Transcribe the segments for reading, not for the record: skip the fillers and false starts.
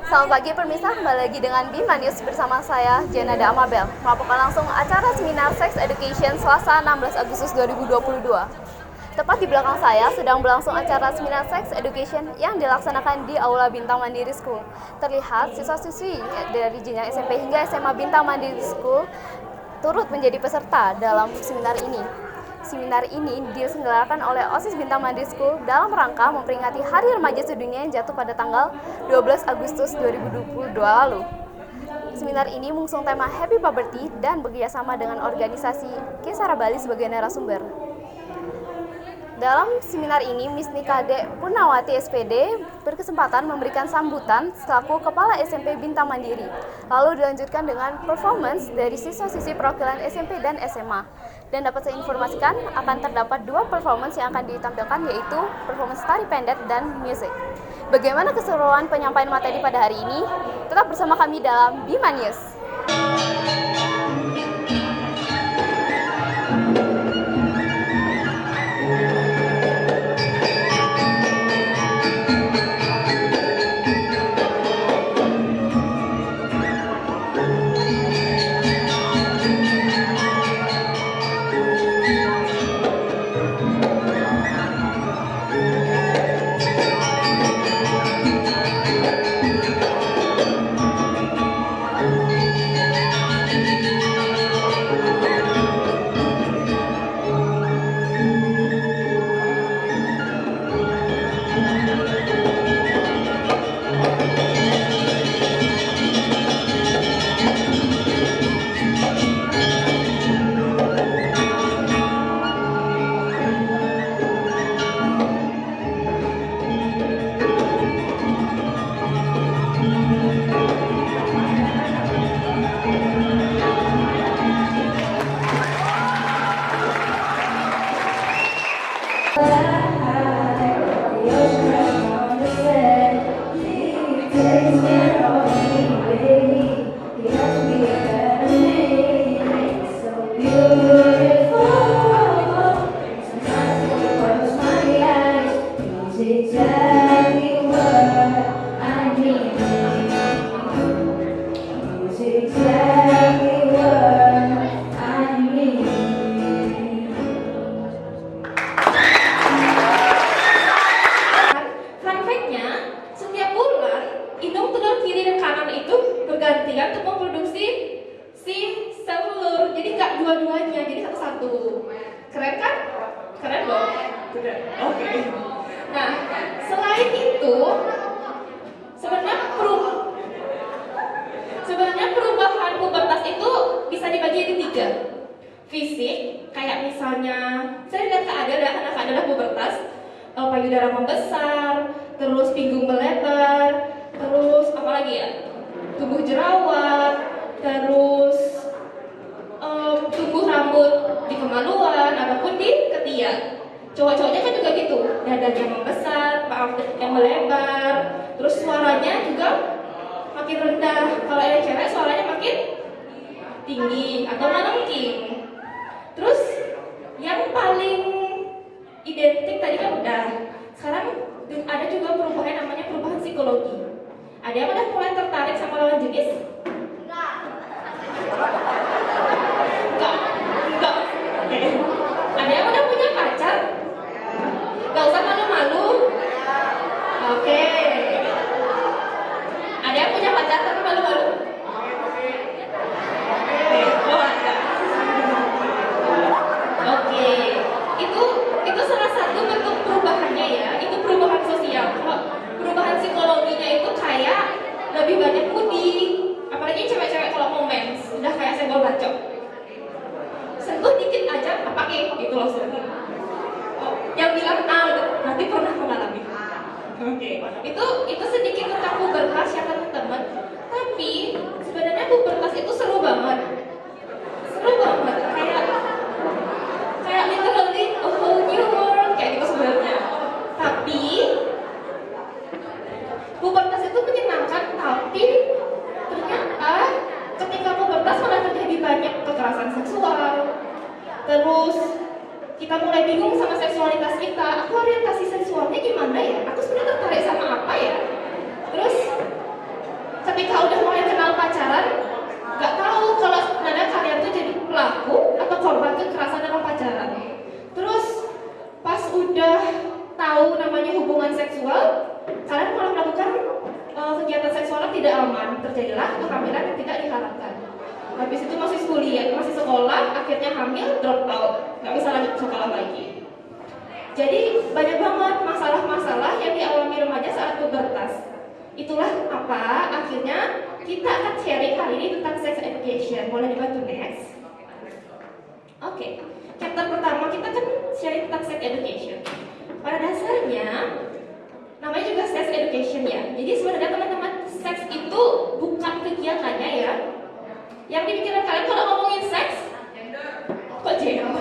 Selamat pagi pemirsa, kembali lagi dengan Bima News bersama saya Jenada Amabel. Melaporkan langsung acara seminar Sex Education Selasa 16 Agustus 2022. Tepat di belakang saya sedang berlangsung acara seminar Sex Education yang dilaksanakan di Aula Bintang Mandiri School. Terlihat siswa-siswi dari jenjang SMP hingga SMA Bintang Mandiri School turut menjadi peserta dalam seminar ini. Seminar ini diselenggarakan oleh OSIS Bintang Mandiri School dalam rangka memperingati Hari Remaja Sedunia yang jatuh pada tanggal 12 Agustus 2022 lalu. Seminar ini mengusung tema Happy Puberty dan bekerjasama dengan organisasi Kesara Bali sebagai narasumber. Dalam seminar ini, Miss Nikade Punawati SPD berkesempatan memberikan sambutan selaku Kepala SMP Bintang Mandiri. Lalu dilanjutkan dengan performance dari siswa-siswi perwakilan SMP dan SMA. Dan dapat saya informasikan akan terdapat 2 performance yang akan ditampilkan, yaitu performance tari pendek dan musik. Bagaimana keseruan penyampaian materi pada hari ini? Tetap bersama kami dalam Bima News. Bergantian untuk memproduksi si sel telur, jadi nggak dua-duanya, jadi satu-satu. Keren kan? Keren dong? Oke. Nah, selain itu sebenarnya perubahan pubertas itu bisa dibagi jadi 3. Fisik, kayak misalnya saya lihat anak adalah pubertas, payudara membesar, terus pinggung melebar, terus apa lagi ya? Tumbuh jerawat, terus tumbuh rambut di kemaluan ataupun di ketiak. Cowok-cowoknya kan juga gitu, dadanya membesar, yang melebar, terus suaranya juga makin rendah. Kalau ada cewek suaranya makin tinggi atau menengking. Terus yang paling identik tadi kan udah. Sekarang ada juga perubahan namanya perubahan psikologi. Ada yang udah mulai tertarik sama lawan jenis? Enggak. Oke. Ada yang udah punya pacar? Gak usah malu-malu. Oke. Ada yang punya pacar tapi malu-malu? Oh, ada. Oke. Itu salah satu bentuk perubahannya ya. Itu perubahan sosial. Perubahan psikologinya itu kayak lebih banyak puding, apalagi cewek-cewek kalau mau mens udah kayak senggol bacok, sentuh dikit aja pakai gitu loh. Yang bilang berarti pernah mengalami. Oke. Itu sedikit tentang pubertas ya teman-teman. Tapi sebenarnya pubertas itu seru banget kayak literally a whole new world kayak gitu sebenarnya. Tapi pubertas itu menyenangkan, tapi ternyata ketika pubertas malah terjadi banyak kekerasan seksual. Terus kita mulai bingung sama seksualitas kita. Aku orientasi seksualnya gimana ya? Aku sebenarnya tertarik sama apa ya? Terus ketika udah mulai kenal pacaran, nggak tahu kalau sebenarnya kalian tuh jadi pelaku atau korban kekerasan dalam pacaran. Terus pas udah tahu namanya hubungan seksual, kalian malah melakukan kegiatan seksual yang tidak aman. Terjadilah kehamilan yang tidak diharapkan. Habis itu masih kuliah, masih sekolah, akhirnya hamil, drop out, nggak bisa lanjut sekolah lagi. Jadi banyak banget masalah-masalah yang dialami remaja saat pubertas. Itulah apa akhirnya kita akan sharing kali ini tentang sex education. Boleh dibantu next? Oke, chapter pertama kita kan sharing tentang sex education. Pada dasarnya namanya juga sex education ya. Jadi sebenarnya teman-teman, seks itu bukan kegiatannya ya. Yang dipikirkan kalian kalau ngomongin seks, kok gender?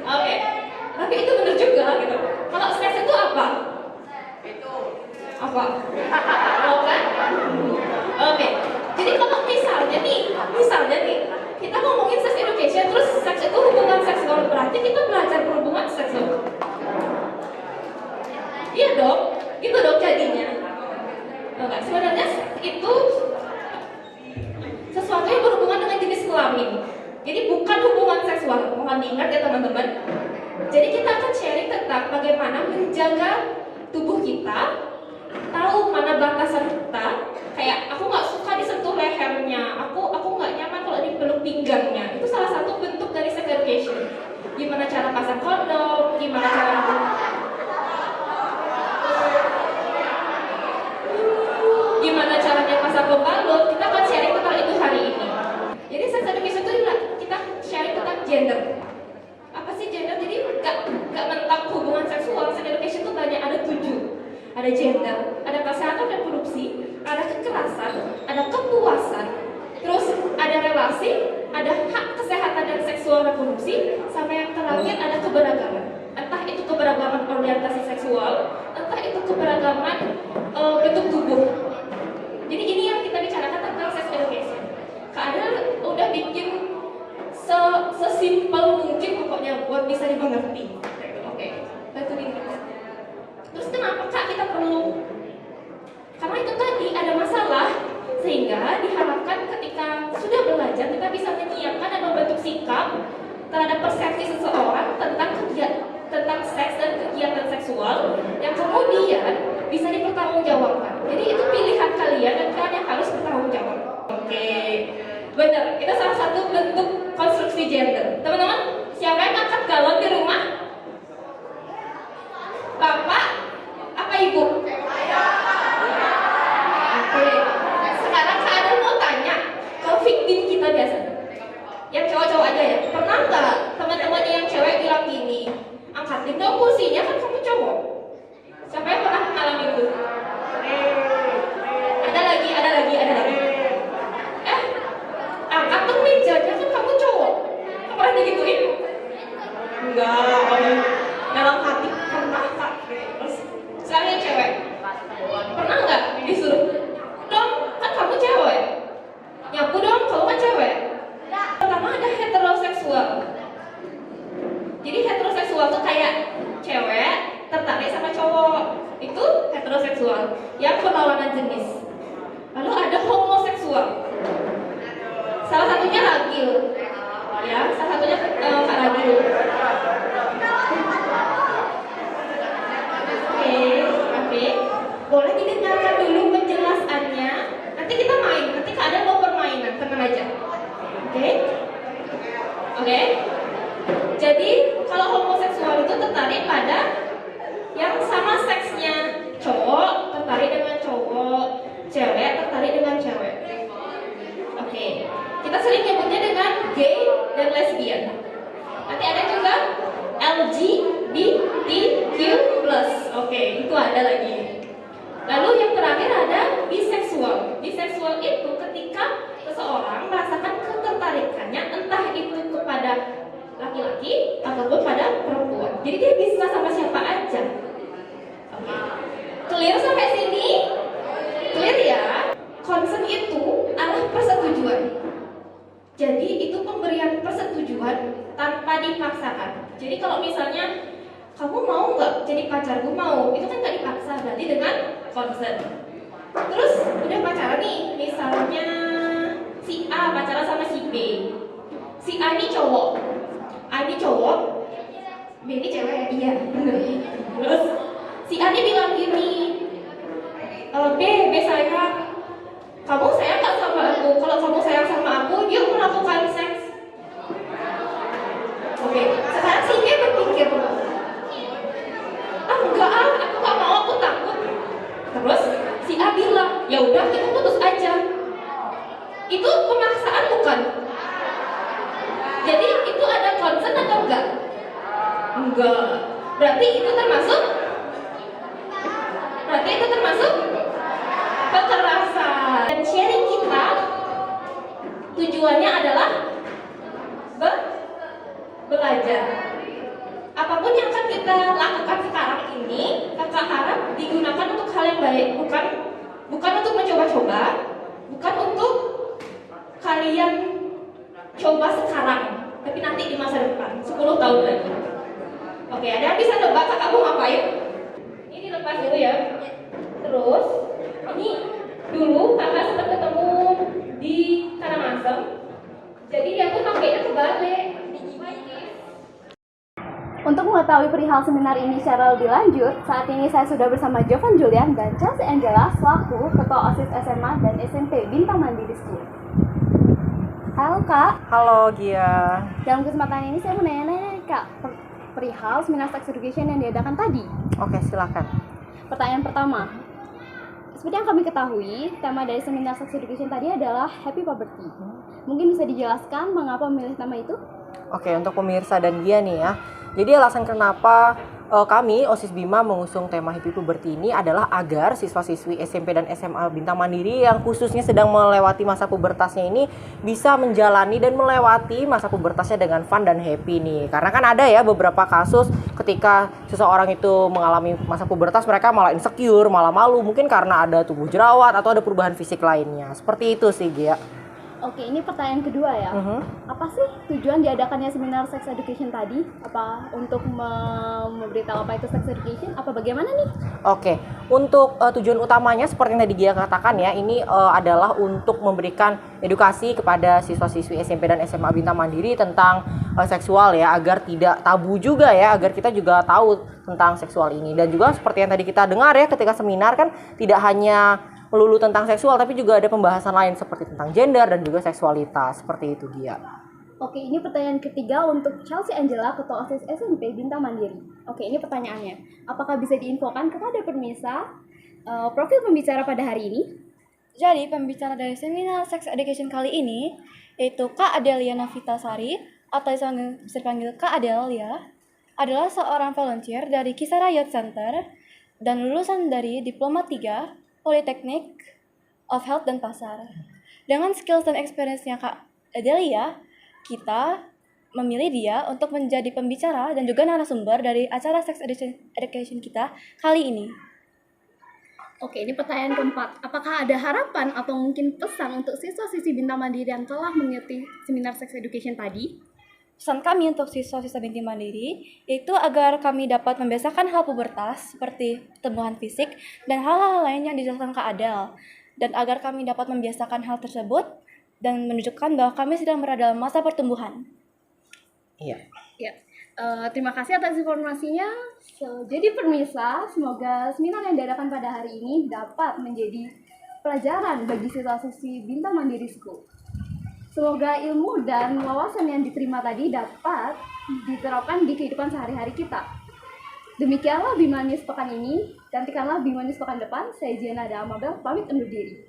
Oke, tapi itu benar juga gitu. Kalau seks itu apa? Itu apa? Tahu kan? Oke. Jadi kalau misalnya nih, kita ngomongin sex education, terus seks itu hubungan seksual, berarti kita belajar berhubungan seksual. Iya dong, gitu dong jadinya. Enggak, sebenarnya itu sesuatu yang berhubungan dengan jenis kelamin. Jadi bukan hubungan seksual, mohon diingat ya teman-teman. Jadi kita akan sharing tentang bagaimana menjaga tubuh kita, tahu mana batasan kita. Kayak aku nggak suka disentuh lehernya, aku nggak nyaman kalau dipeluk pinggangnya. Itu salah satu bentuk dari sex education. Gimana cara pasang kondom, gimana cara caranya pasang pembalut. Kita akan sharing tentang itu hari ini. Jadi sex education itu kita sharing tentang gender. Apa sih gender? Jadi nggak menentang hubungan seksual. Sex education itu banyak, ada 7. Ada gender, ada kesehatan dan reproduksi, ada kekerasan, ada kepuasan, terus ada relasi, ada hak kesehatan dan seksual reproduksi, sama yang terakhir ada keberagaman. Entah itu keberagaman orientasi seksual, entah itu keberagaman bentuk tubuh. Jadi ini yang kita bicarakan tentang sex education. Keadaan udah bikin sesimpel mungkin pokoknya buat bisa dimengerti. Oke, bantu diingat. Terus kenapa Kak kita perlu? Karena itu tadi ada masalah, sehingga diharapkan ketika sudah belajar kita bisa menyiapkan dan membentuk sikap terhadap persepsi seseorang tentang seks dan kegiatan seksual yang kemudian bisa dipertanggungjawabkan. Jadi itu pilihan kalian dan kalian yang harus bertanggung jawab. Oke, benar. Itu salah satu bentuk konstruksi gender. Teman-teman, siapa yang angkat galon di rumah? Bapak apa ibu? Oke. Sekarang saya mau tanya ke victim kita biasa, yang cowok-cowok aja ya. Pernah nggak teman-teman yang cewek bilang gini, angkatin dong kursinya kan kamu cowok? Siapa yang pernah mengalami itu? Ada lagi. Angkat dong mejanya kan kamu cowok. Kamu pernah digituin? Enggak. Dalam hati pernah Kak. Terus sekarang yang cewek, pernah nggak disuruh dong kan kamu cewek, nyapu dong kamu kan cewek? Pertama ada heteroseksual. Jadi heteroseksual tuh kayak cewek tertarik sama cowok, itu heteroseksual yang berlawanan jenis. Lalu ada homoseksual, salah satunya ragil, ya salah satunya Kak Ragil. Oke. Boleh didengarkan dulu penjelasannya. Nanti kita main. Nanti ada mau permainan, tenang aja. Oke. Jadi kalau homoseksual itu tertarik pada yang sama seksnya, cowok tertarik dengan cowok, cewek tertarik dengan cewek. Oke. Kita sering nyebutnya dengan gay dan lesbian. Nanti ada juga LGBTQ+. Oke, itu ada lagi. Lalu yang terakhir ada biseksual. Biseksual itu ketika seseorang merasakan ketertarikannya entah itu kepada laki-laki ataupun pada perempuan. Jadi dia bisa sama siapa aja. Oke. Clear sampai sini? Clear ya? Consent itu adalah persetujuan. Jadi itu pemberian persetujuan tanpa dipaksakan. Jadi kalau misalnya kamu mau nggak jadi pacarku, mau, itu kan nggak dipaksa, berarti dengan consent. Terus udah pacaran nih, misalnya si A pacaran sama si B. Si A ini cowok, B ini cewek ya? Iya, bener. Terus si A ini bilang gini, B sayang, kamu sayang gak sama aku? Kalau kamu sayang sama aku, yuk melakukan seks. Oke, sekarang si B berpikir, enggak aku gak mau, aku takut. Terus si A bilang, ya udah kita putus aja. Itu pemaksaan bukan? Jadi itu ada consent atau enggak? Enggak. Berarti itu termasuk kekerasan. Dan sharing kita tujuannya adalah belajar. Apapun yang akan kita lakukan sekarang ini, kakak harap digunakan untuk hal yang baik, bukan untuk mencoba-coba, bukan untuk kalian coba sekarang, tapi nanti di masa depan, 10 tahun lagi. Oke, ada yang bisa nebak kakak mau ngapain? Ini dilepas dulu ya. Terus, ini dulu kakak sempat ketemu di Karangasem. Jadi dia tuh pakainya kebalik. Untuk mengetahui perihal seminar ini secara lebih lanjut, saat ini saya sudah bersama Jovan Julian dan Chelsea Angela selaku Ketua OSIS SMA dan SMP Bintang Mandiri School. Halo Kak. Halo Gia. Dalam kesempatan ini saya mau nanya-nanya Kak, perihal seminar sex education yang diadakan tadi. Oke, silakan. Pertanyaan pertama, seperti yang kami ketahui, tema dari seminar sex education tadi adalah Happy Puberty. Mungkin bisa dijelaskan mengapa memilih nama itu? Oke, untuk pemirsa dan Gia nih ya. Jadi alasan kenapa kami OSIS Bima mengusung tema Happy Puberty ini adalah agar siswa-siswi SMP dan SMA Bintang Mandiri yang khususnya sedang melewati masa pubertasnya ini bisa menjalani dan melewati masa pubertasnya dengan fun dan happy nih. Karena kan ada ya beberapa kasus ketika seseorang itu mengalami masa pubertas mereka malah insecure, malah malu mungkin karena ada tubuh jerawat atau ada perubahan fisik lainnya. Seperti itu sih Gia. Oke, ini pertanyaan kedua ya. Apa sih tujuan diadakannya seminar sex education tadi? Apa untuk memberitahu apa itu sex education? Apa bagaimana nih? Oke, untuk tujuan utamanya seperti yang tadi Gia katakan ya, ini adalah untuk memberikan edukasi kepada siswa-siswi SMP dan SMA Bintang Mandiri tentang seksual ya, agar tidak tabu juga ya, agar kita juga tahu tentang seksual ini. Dan juga seperti yang tadi kita dengar ya, ketika seminar kan tidak hanya melulu tentang seksual, tapi juga ada pembahasan lain seperti tentang gender dan juga seksualitas, seperti itu Gia. Oke, ini pertanyaan ketiga untuk Chelsea Angela, Ketua OSIS SMP Bintang Mandiri. Oke, ini pertanyaannya. Apakah bisa diinfokan kepada pemirsa profil pembicara pada hari ini? Jadi, pembicara dari seminar Sex Education kali ini yaitu Kak Adelia Novitasari atau bisa dipanggil Kak Adelia, adalah seorang volunteer dari Kisara Youth Center dan lulusan dari Diploma 3 Politeknik of Health dan Pasar. Dengan skills dan experience-nya Kak Adelia, kita memilih dia untuk menjadi pembicara dan juga narasumber dari acara Sex Education kita kali ini. Oke, ini pertanyaan keempat. Apakah ada harapan atau mungkin pesan untuk siswa-siswi Bintang Mandiri yang telah mengikuti seminar sex education tadi? Pesan kami untuk siswa-siswa Bintang Mandiri yaitu agar kami dapat membiasakan hal pubertas seperti pertumbuhan fisik dan hal-hal lain yang dijelaskan Kak Adel, dan agar kami dapat membiasakan hal tersebut dan menunjukkan bahwa kami sedang berada dalam masa pertumbuhan. Iya. Ya. Terima kasih atas informasinya. Jadi pemirsa, semoga seminar yang diadakan pada hari ini dapat menjadi pelajaran bagi siswa-siswi Bintang Mandiri School. Semoga ilmu dan wawasan yang diterima tadi dapat diterapkan di kehidupan sehari-hari kita. Demikianlah Bima News pekan ini. Nantikanlah Bima News pekan depan. Saya Jenada Amabel, pamit undur diri.